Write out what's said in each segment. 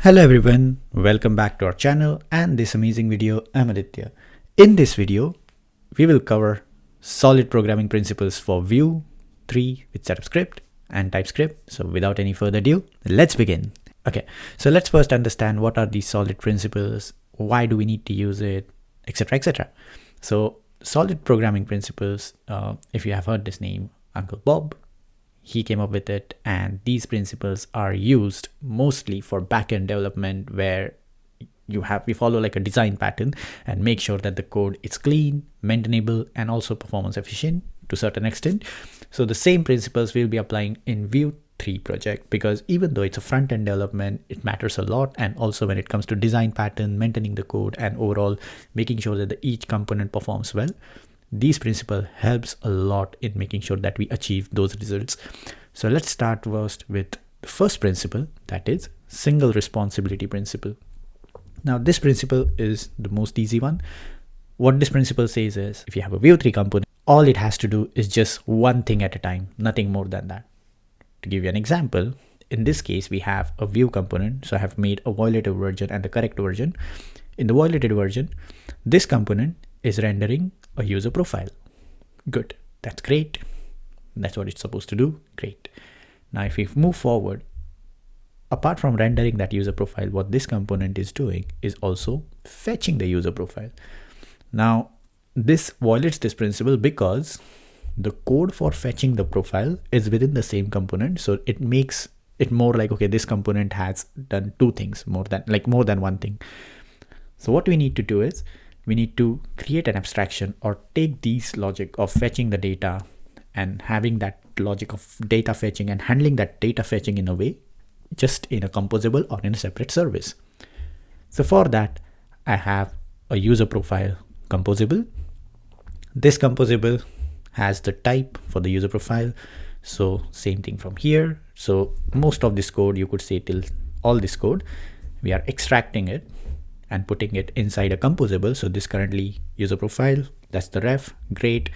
Hello everyone, welcome back to our channel and this amazing video. I'm Aditya. In this video, we will cover solid programming principles for Vue 3 with setup script and TypeScript. So without any further ado, let's begin. Okay, so let's first understand what are these solid principles, why do we need to use it, etc. etc. So solid programming principles, if you have heard this name, Uncle Bob, he came up with it, and these principles are used mostly for backend development where we follow like a design pattern and make sure that the code is clean, maintainable, and also performance efficient to a certain extent. So the same principles we'll be applying in Vue 3 project, because even though it's a front-end development, it matters a lot. And also when it comes to design pattern, maintaining the code, and overall making sure that each component performs well, these principles helps a lot in making sure that we achieve those results. So let's start first with the first principle, that is single responsibility principle. Now this principle is the most easy one. What this principle says is, if you have a Vue 3 component, all it has to do is just one thing at a time, nothing more than that. To give you an example, in this case we have a Vue component, so I have made a violated version and the correct version. In the violated version, this component is rendering a user profile. Good, that's great. That's what it's supposed to do. Great. Now if we move forward, apart from rendering that user profile, what this component is doing is also fetching the user profile. Now this violates this principle because the code for fetching the profile is within the same component, so it makes it more like, okay, this component has done two things, more than one thing. So what we need to do is we need to create an abstraction or take these logic of fetching the data and having that logic of data fetching and handling that data fetching in a way, just in a composable or in a separate service. So for that, I have a user profile composable. This composable has the type for the user profile. So same thing from here. So most of this code, you could say till all this code, we are extracting it and putting it inside a composable. So this currently user profile, that's the ref, great.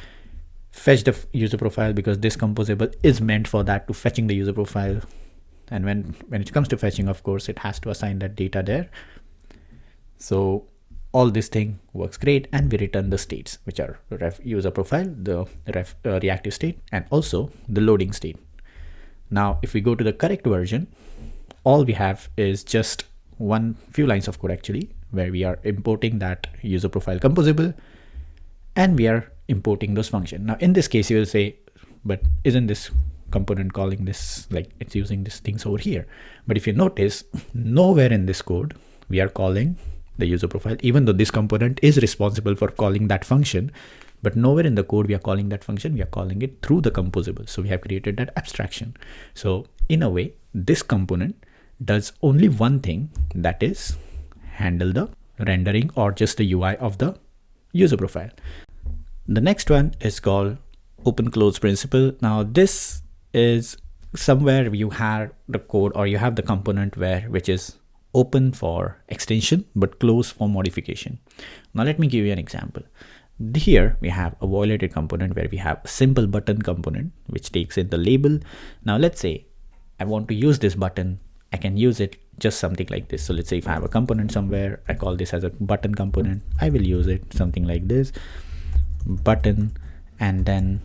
Fetch the user profile, because this composable is meant for that, to fetching the user profile. And when it comes to fetching, of course, it has to assign that data there. So all this thing works great, and we return the states, which are ref user profile, the ref reactive state, and also the loading state. Now, if we go to the correct version, all we have is just few lines of code actually, where we are importing that user profile composable and we are importing those functions. Now in this case you will say, but isn't this component calling this, like it's using these things over here? But if you notice, nowhere in this code we are calling the user profile, even though this component is responsible for calling that function, but nowhere in the code we are calling that function. We are calling it through the composable. So we have created that abstraction. So in a way, this component does only one thing, that is handle the rendering or just the UI of the user profile. The next one is called open close principle. Now this is somewhere you have the code, or you have the component which is open for extension but close for modification. Now let me give you an example. Here we have a violated component where we have a simple button component which takes in the label. Now let's say I want to use this button, I can use it just something like this. So let's say if I have a component somewhere, I call this as a button component, I will use it something like this, button, and then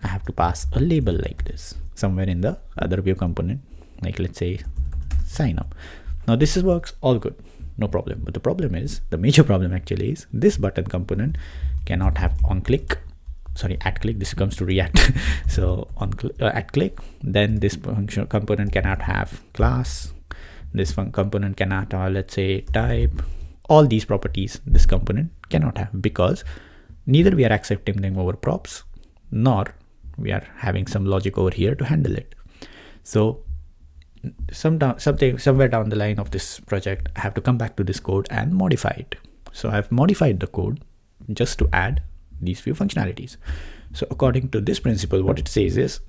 I have to pass a label like this somewhere in the other Vue component, like let's say sign up. Now this works all good, no problem. But the major problem actually is this button component cannot have at click. This comes to React. So at click, then this function component cannot have class. This component cannot have, let's say, type. All these properties this component cannot have, because neither we are accepting them over props, nor we are having some logic over here to handle it. So somewhere down the line of this project, I have to come back to this code and modify it. So I've modified the code just to add these few functionalities. So according to this principle, what it says is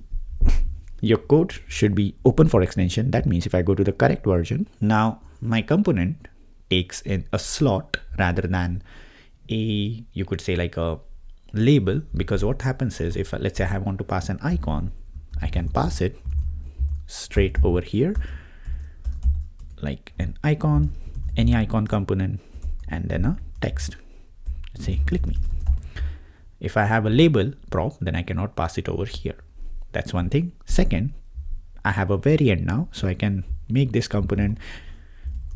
your code should be open for extension. That means if I go to the correct version, now my component takes in a slot rather than you could say like a label, because what happens is, if let's say I want to pass an icon, I can pass it straight over here like an icon, any icon component, and then a text. Let's say click me. If I have a label prop, then I cannot pass it over here. That's one thing. Second, I have a variant now, so I can make this component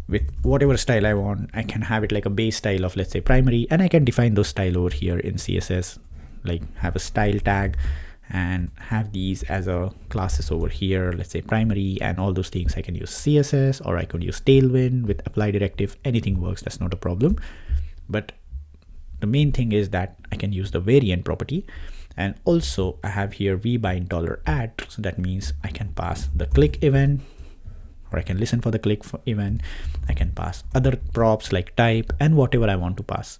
with whatever style I want. I can have it like a base style of, let's say, primary, and I can define those style over here in CSS, like have a style tag and have these as a classes over here, let's say primary, and all those things. I can use CSS or I could use Tailwind with apply directive. Anything works, that's not a problem. But the main thing is that I can use the variant property. And also I have here vbind $@. So that means I can pass the click event, or I can listen for the click event. I can pass other props like type and whatever I want to pass.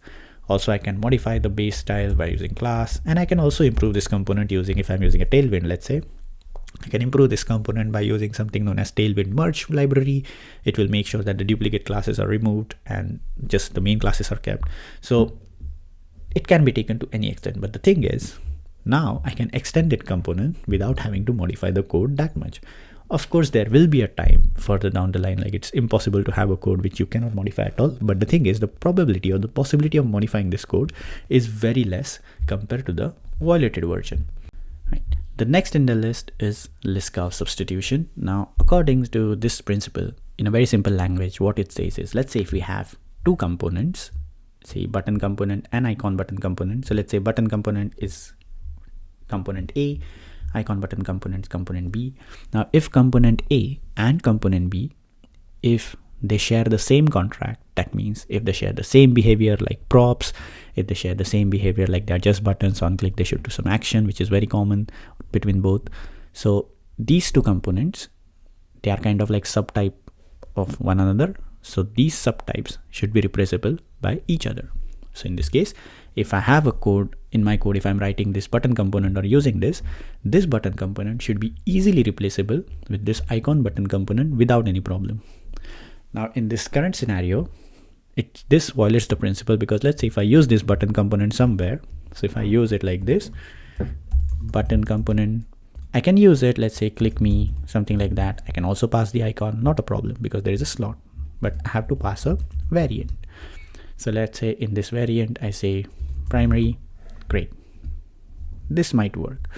Also, I can modify the base style by using class, and I can also improve this component using, if I'm using a Tailwind, let's say, I can improve this component by using something known as Tailwind merge library. It will make sure that the duplicate classes are removed and just the main classes are kept. So it can be taken to any extent. But the thing is, now I can extend that component without having to modify the code that much. Of course, there will be a time further down the line, like it's impossible to have a code which you cannot modify at all. But the thing is, the probability or the possibility of modifying this code is very less compared to the violated version. Right. The next in the list is Liskov substitution. Now, according to this principle, in a very simple language, what it says is, let's say if we have two components, say button component and icon button component. So let's say button component is component A, icon button component is component B. Now, if component A and component B, if they share the same contract, that means if they share the same behavior like props, if they share the same behavior like they're just buttons, on click they should do some action, which is very common between both. So these two components, they are kind of like subtype of one another. So these subtypes should be replaceable by each other. So in this case, if I have a code in my code, if I'm writing this button component or using this button component should be easily replaceable with this icon button component without any problem. Now in this current scenario, this violates the principle, because let's say if I use this button component somewhere, so if I use it like this button component, I can use it, let's say click me, something like that. I can also pass the icon, not a problem, because there is a slot, but I have to pass a variant. So let's say in this variant, I say primary, great. This might work.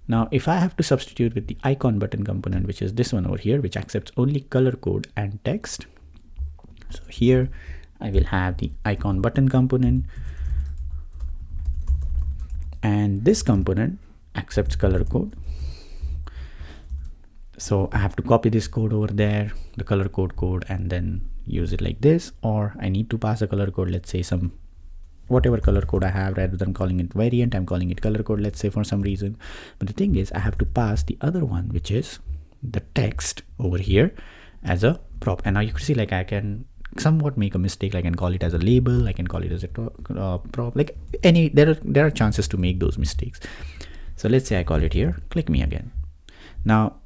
Now, if I have to substitute with the icon button component, which is this one over here, which accepts only color code and text. So here I will have the icon button component, and this component accepts color code. So I have to copy this code over there, the color code, and then use it like this, or I need to pass a color code, let's say some whatever color code I have, rather than calling it variant, I'm calling it color code, let's say, for some reason. But the thing is, I have to pass the other one, which is the text over here, as a prop. And now you can see, like, I can somewhat make a mistake. I can call it as a label, I can call it as a prop, like any, there are chances to make those mistakes. So let's say I call it here, click me again. Now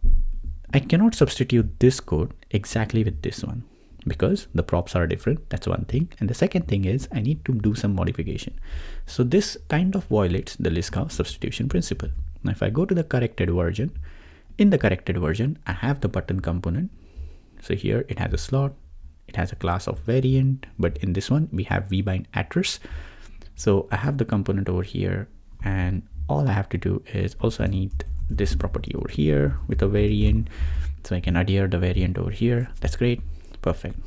I cannot substitute this code exactly with this one, because the props are different. That's one thing. And the second thing is I need to do some modification. So this kind of violates the Liskov substitution principle. Now if I go to the corrected version, in the corrected version, I have the button component. So here it has a slot, it has a class of variant, but in this one we have vbind address. So I have the component over here, and all I have to do is also I need this property over here with a variant. So I can adhere the variant over here. That's great. Perfect.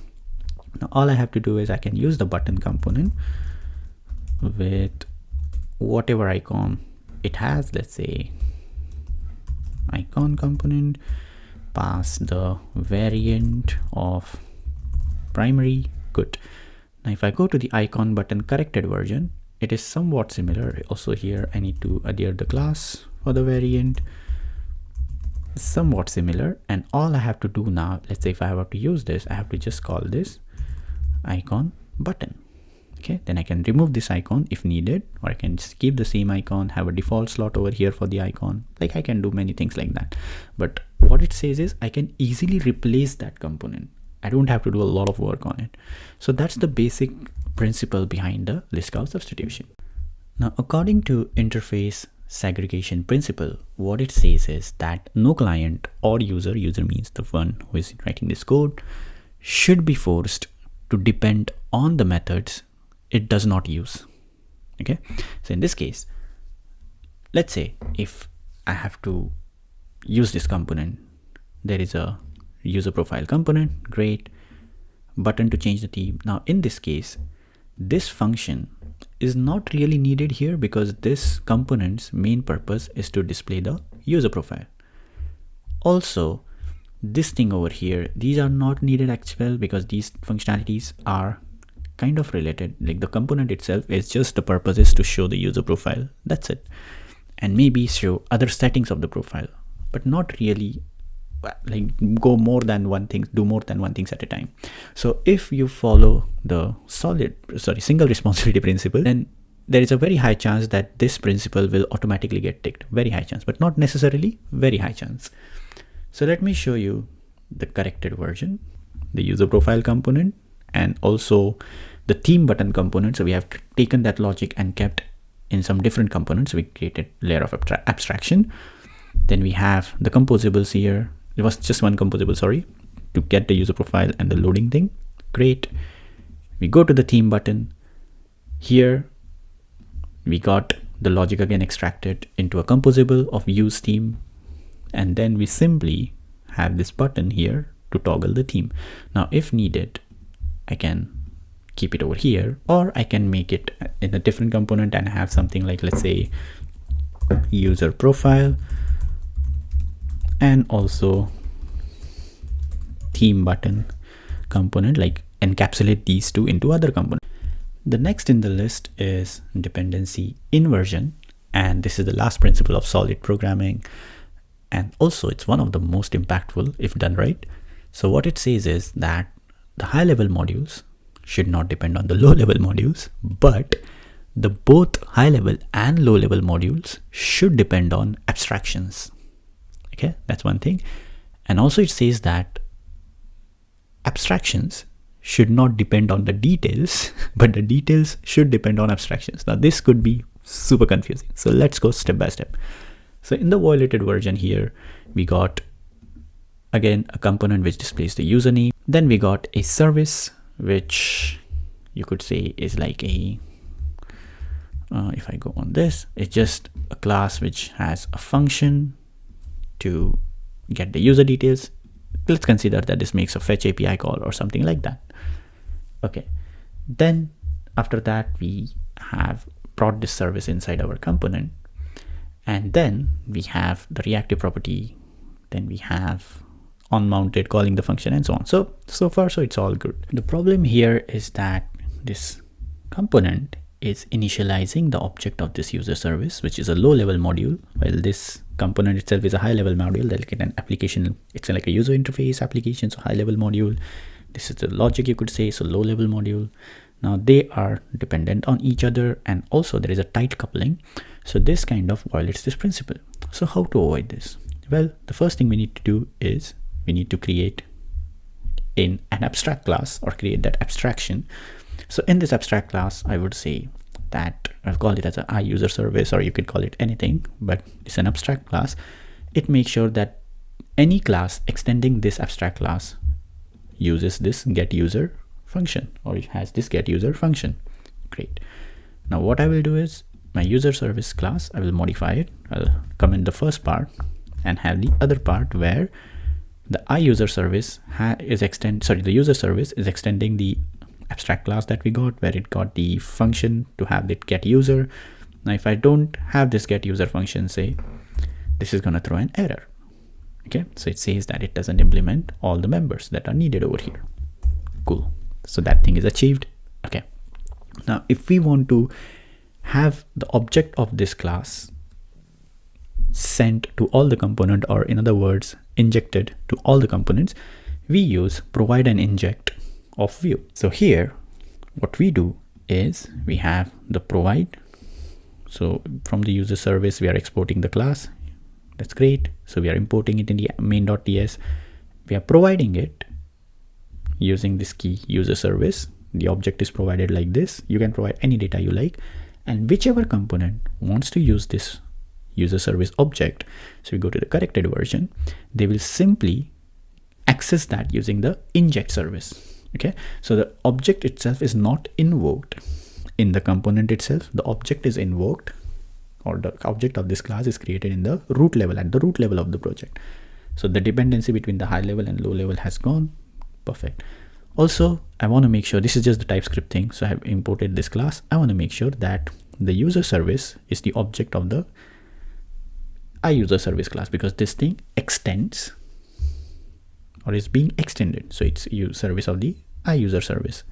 Now all I have to do is I can use the button component with whatever icon it has. Let's say icon component, pass the variant of primary. Good. Now if I go to the icon button corrected version, it is somewhat similar. Also here I need to adhere the class for the variant, somewhat similar. And all I have to do now, let's say if I have to use this, I have to just call this icon button. Okay, then I can remove this icon if needed, or I can just keep the same icon, have a default slot over here for the icon. Like I can do many things like that. But what it says is I can easily replace that component. I don't have to do a lot of work on it. So that's the basic principle behind the Liskov substitution. Now, according to interface segregation principle, what it says is that no client or user means the one who is writing this code, should be forced to depend on the methods it does not use. Okay, so in this case, let's say if I have to use this component, there is a user profile component, great, button to change the theme. Now in this case, this function is not really needed here because this component's main purpose is to display the user profile. Also, this thing over here, these are not needed as well because these functionalities are kind of related. Like the component itself is just the purpose is to show the user profile, that's it, and maybe show other settings of the profile, but not really like go more than one thing, do more than one things at a time. So if you follow the single responsibility principle, then there is a very high chance that this principle will automatically get ticked. Very high chance, but not necessarily very high chance. So let me show you the corrected version, the user profile component, and also the theme button component. So we have taken that logic and kept in some different components. We created layer of abstraction. Then we have the composables here. It was just one composable, sorry, to get the user profile and the loading thing. Great. We go to the theme button. Here we got the logic again extracted into a composable of use theme. And then we simply have this button here to toggle the theme. Now, if needed, I can keep it over here, or I can make it in a different component and have something like, let's say, user profile, and also theme button component, like encapsulate these two into other components. The next in the list is dependency inversion, and this is the last principle of solid programming, and also it's one of the most impactful if done right. So what it says is that the high level modules should not depend on the low level modules, but the both high level and low level modules should depend on abstractions. Okay, that's one thing. And also it says that abstractions should not depend on the details, but the details should depend on abstractions. Now this could be super confusing. So let's go step by step. So in the violated version here, we got again a component which displays the username. Then we got a service, which you could say is like a, if I go on this, it's just a class which has a function to get the user details. Let's consider that this makes a fetch API call or something like that. Okay, then after that we have brought this service inside our component, and then we have the reactive property, then we have on-mounted calling the function, and so on. So far so it's all good. The problem here is that this component is initializing the object of this user service, which is a low-level module, while this component itself is a high-level module. They'll get an application. It's like a user interface application, so high-level module. This is the logic, you could say, so low-level module. Now they are dependent on each other, and also there is a tight coupling. So this kind of violates this principle. So how to avoid this? Well, the first thing we need to do is we need to create an abstract class, or create that abstraction. So in this abstract class, I would say that I'll call it as a iUser service, or you could call it anything, but it's an abstract class. It makes sure that any class extending this abstract class uses this getUser function, or it has this getUser function. Great. Now what I will do is my user service class, I will modify it. I'll come in the first part and have the other part where the iUser service the user service is extending the abstract class that we got, where it got the function to have it get user. Now if I don't have this get user function, say, this is going to throw an error. Okay, so it says that it doesn't implement all the members that are needed over here. Cool. So that thing is achieved. Okay, now if we want to have the object of this class sent to all the component, or in other words injected to all the components, we use provide and inject of view. So here what we do is we have the provide. So from the user service we are exporting the class. That's great. So we are importing it in the main.ts. We are providing it using this key user service. The object is provided like this. You can provide any data you like, and whichever component wants to use this user service object, so we go to the corrected version, they will simply access that using the inject service. Okay, so the object itself is not invoked in the component itself. The object is invoked, or the object of this class is created in the root level, at the root level of the project. So the dependency between the high level and low level has gone. Perfect. Also, I want to make sure, this is just the TypeScript thing, so I have imported this class. I want to make sure that the user service is the object of the iUser service class, because this thing extends or is being extended. So it's use service of the iUser service.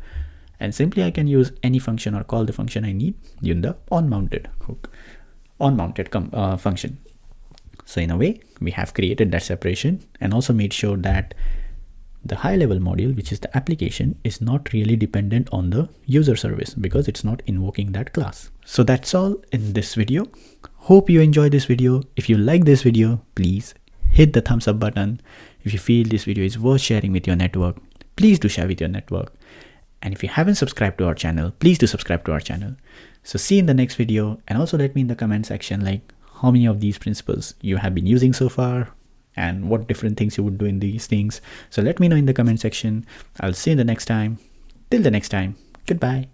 And simply I can use any function or call the function I need in the onMounted hook, onMounted function. So in a way, we have created that separation and also made sure that the high level module, which is the application, is not really dependent on the user service because it's not invoking that class. So that's all in this video. Hope you enjoyed this video. If you like this video, please hit the thumbs up button. If you feel this video is worth sharing with your network, please do share with your network. And if you haven't subscribed to our channel, please do subscribe to our channel. So see you in the next video, and also let me in the comment section like how many of these principles you have been using so far and what different things you would do in these things. So let me know in the comment section. I'll see you in the next time. Till the next time, goodbye.